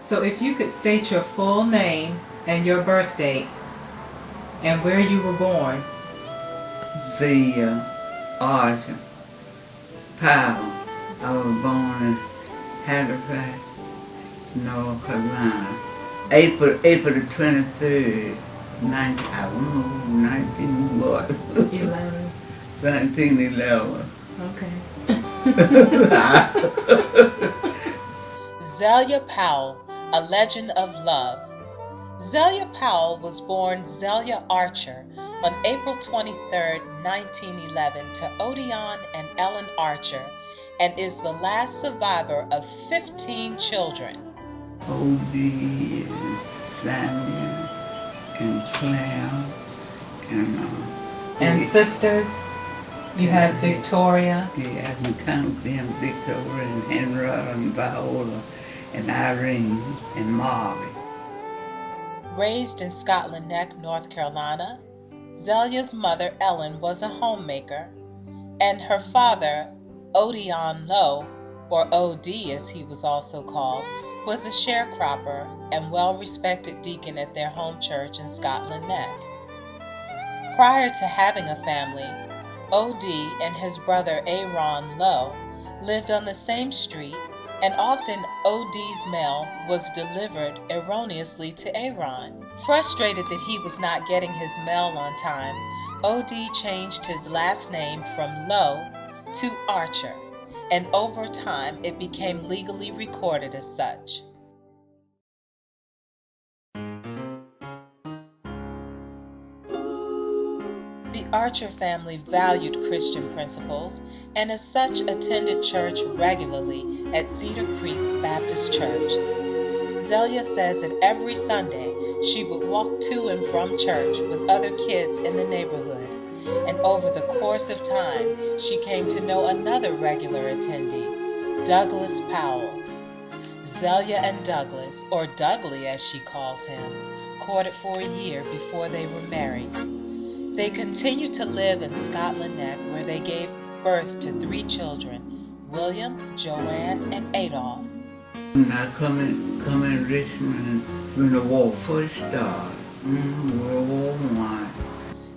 So if you could state your full name and your birth date and where you were born. Zelia Archer Powell. I was born in Halifax, North Carolina. April the 23rd, 19 what? 11. 1911. Okay. Zelia Powell, a legend of love. Zelia Powell was born Zelia Archer on April 23, 1911 to Odeon and Ellen Archer, and is the last survivor of 15 children. O.D. and Samuel and Claire And sisters? You had Victoria. Yeah, and Conklin, Victoria, and Henrietta, and Viola, and Irene, and Marley. Raised in Scotland Neck, North Carolina, Zelia's mother, Ellen, was a homemaker, and her father, Odeon Lowe, or O.D. as he was also called, was a sharecropper and well-respected deacon at their home church in Scotland Neck. Prior to having a family, O.D. and his brother Aaron Lowe lived on the same street, and often O.D.'s mail was delivered erroneously to Aaron. Frustrated that he was not getting his mail on time, O.D. changed his last name from Lowe to Archer, and over time it became legally recorded as such. The Archer family valued Christian principles and as such attended church regularly at Cedar Creek Baptist Church. Zelia says that every Sunday she would walk to and from church with other kids in the neighborhood, and over the course of time she came to know another regular attendee, Douglas Powell. Zelia and Douglas, or Dougley as she calls him, courted for a year before they were married. They continued to live in Scotland Neck, where they gave birth to 3 children, William, Joanne, and Adolph. I come in Richmond when the war first started, World War I.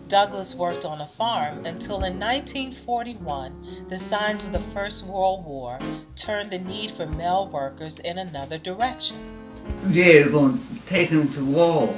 Douglas worked on a farm until in 1941, the signs of the First World War turned the need for male workers in another direction. Yeah, they're going to take him to war.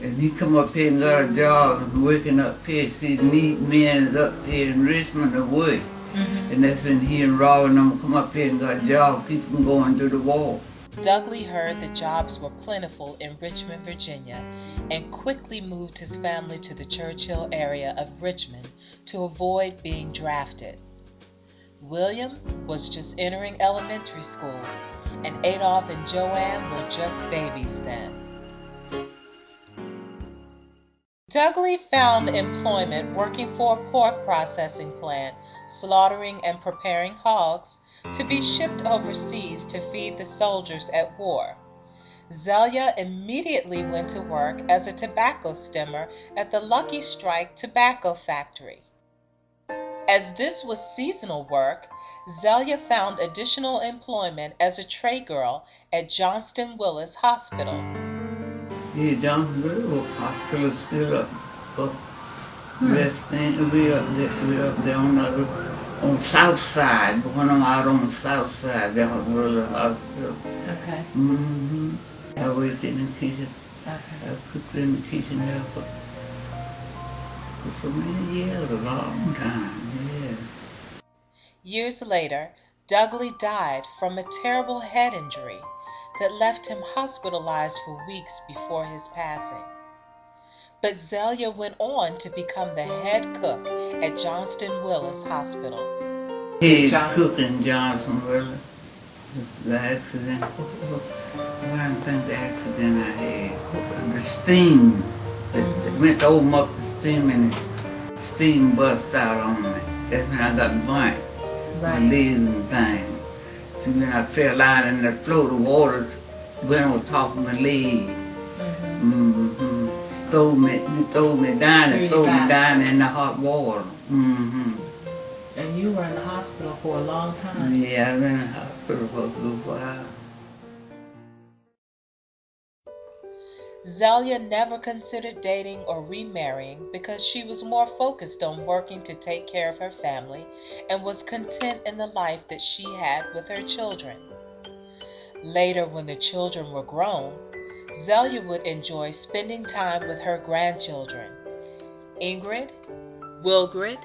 And he come up here and got a job and working up here. See, need men up here in Richmond to work. And that's when he and Robin them come up here and got a job, keep them going through the war. Dougley heard the jobs were plentiful in Richmond, Virginia, and quickly moved his family to the Churchill area of Richmond to avoid being drafted. William was just entering elementary school, and Adolph and Joanne were just babies then. Dougley found employment working for a pork processing plant, slaughtering and preparing hogs to be shipped overseas to feed the soldiers at war. Zelia immediately went to work as a tobacco stemmer at the Lucky Strike Tobacco Factory. As this was seasonal work, Zelia found additional employment as a tray girl at Johnston Willis Hospital. Yeah, Johnson River Hospital is still up West End. We up there on the south side. One of them out on the south side, Johnson River Hospital. Okay. I worked in the kitchen. Okay. I cooked in the kitchen there for so many years, a long time, yeah. Years later, Dougley died from a terrible head injury that left him hospitalized for weeks before his passing. But Zelia went on to become the head cook at Johnston Willis Hospital. Head cook in Johnson Willis. The accident, I don't think the accident I had. The steam, it went to open up the steam and the steam bust out on me. That's when I got burnt. My legs and things. So when I fell out in the flow, the water went on top of my leg. Throw me down and throw me down in the hot water. And you were in the hospital for a long time. Yeah, I was in the hospital for a good while. Zelia never considered dating or remarrying because she was more focused on working to take care of her family and was content in the life that she had with her children. Later, when the children were grown, Zelia would enjoy spending time with her grandchildren. Ingrid, Wilgrid,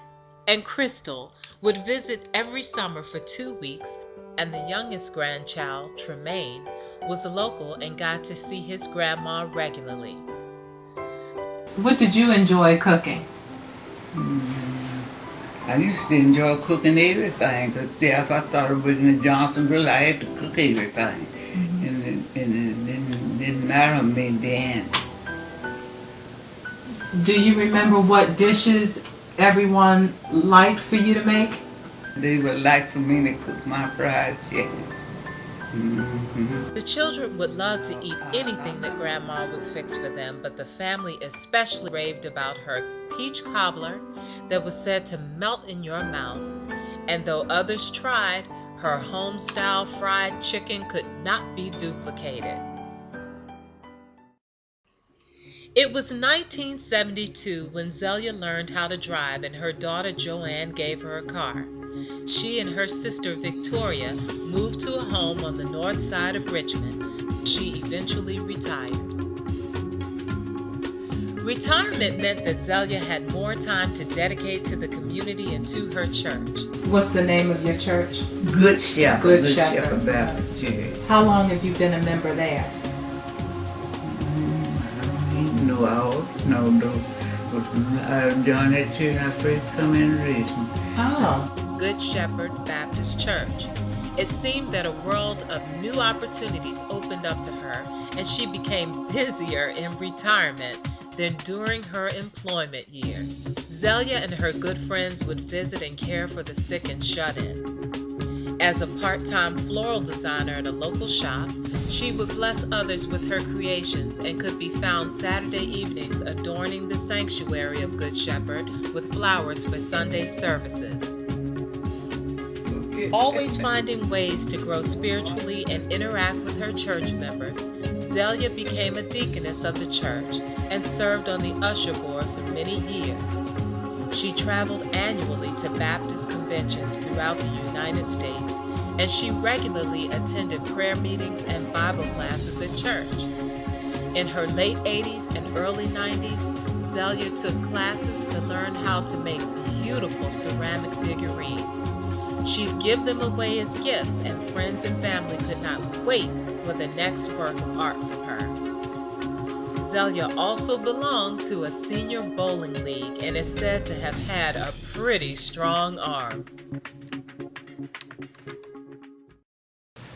and Crystal would visit every summer for 2 weeks, and the youngest grandchild, Tremaine, was local and got to see his grandma regularly. What did you enjoy cooking? I used to enjoy cooking everything, because see, if I started working in Johnsonville, I had to cook everything. And it didn't matter to me then. Do you remember what dishes everyone liked for you to make? They would like for me to cook my fried chicken. The children would love to eat anything that Grandma would fix for them, but the family especially raved about her peach cobbler that was said to melt in your mouth. And though others tried, her home-style fried chicken could not be duplicated. It was 1972 when Zelia learned how to drive and her daughter Joanne gave her a car. She and her sister Victoria moved to a home on the north side of Richmond. She eventually retired. Retirement meant that Zelia had more time to dedicate to the community and to her church. What's the name of your church? Good Shepherd. Good Shepherd Baptist Church. How long have you been a member there? I don't know though. I joined that church when I first come in Richmond. Oh. Good Shepherd Baptist Church. It seemed that a world of new opportunities opened up to her, and she became busier in retirement than during her employment years. Zelia and her good friends would visit and care for the sick and shut-in. As a part-time floral designer at a local shop, she would bless others with her creations and could be found Saturday evenings adorning the sanctuary of Good Shepherd with flowers for Sunday services. Always finding ways to grow spiritually and interact with her church members, Zelia became a deaconess of the church and served on the usher board for many years. She traveled annually to Baptist conventions throughout the United States, and she regularly attended prayer meetings and Bible classes at church. In her late 80s and early 90s, Zelia took classes to learn how to make beautiful ceramic figurines. She'd give them away as gifts, and friends and family could not wait for the next work of art from her. Zelia also belonged to a senior bowling league and is said to have had a pretty strong arm.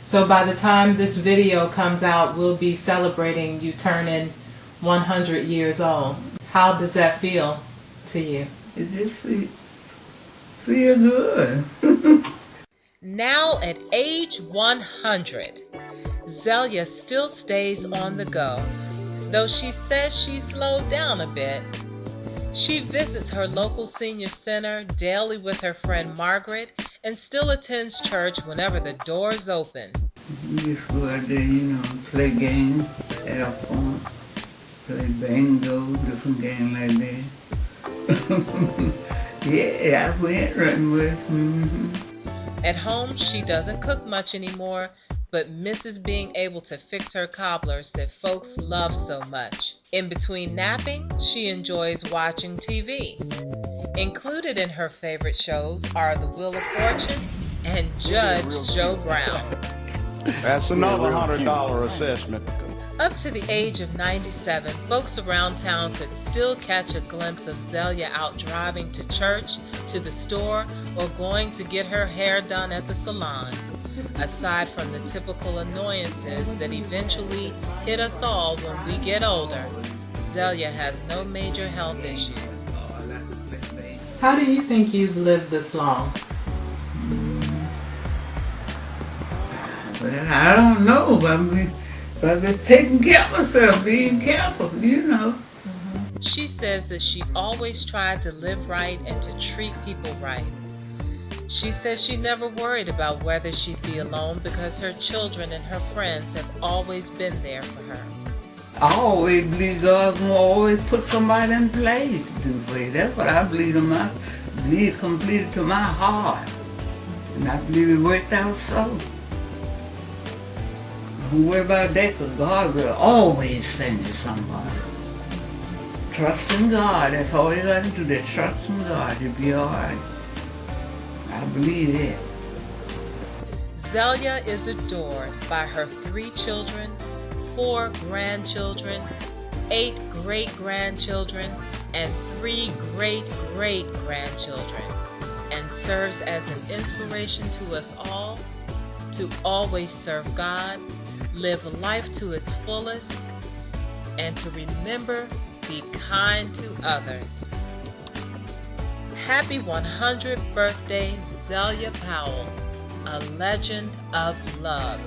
So by the time this video comes out, we'll be celebrating you turning 100 years old. How does that feel to you? It just feel good. Now at age 100, Zelia still stays on the go, though she says she's slowed down a bit. She visits her local senior center daily with her friend Margaret and still attends church whenever the doors open. We just go out there, play games, have fun, play bingo, different games like that. Yeah, I went right with. At home, she doesn't cook much anymore, but misses being able to fix her cobblers that folks love so much. In between napping, she enjoys watching TV. Included in her favorite shows are The Wheel of Fortune and Judge Joe Brown. That's another $100 assessment. Up to the age of 97, folks around town could still catch a glimpse of Zelia out driving to church, to the store, or going to get her hair done at the salon. Aside from the typical annoyances that eventually hit us all when we get older, Zelia has no major health issues. How do you think you've lived this long? Well, I don't know, but I've been taking care of myself, being careful, She says that she always tried to live right and to treat people right. She says she never worried about whether she'd be alone because her children and her friends have always been there for her. I always believe God will always put somebody in place to do for you. That's what I believe in my believe completed to my heart. And I believe it worked out so. Don't worry about that, because God will always send you somebody. Trust in God. That's all you got to do. That trust in God. You'll be all right. I believe it. Zelia is adored by her 3 children, 4 grandchildren, 8 great-grandchildren, and 3 great-great-grandchildren, and serves as an inspiration to us all to always serve God, live life to its fullest, and to remember, be kind to others. Happy 100th birthday, Zelia Powell, a legend of love.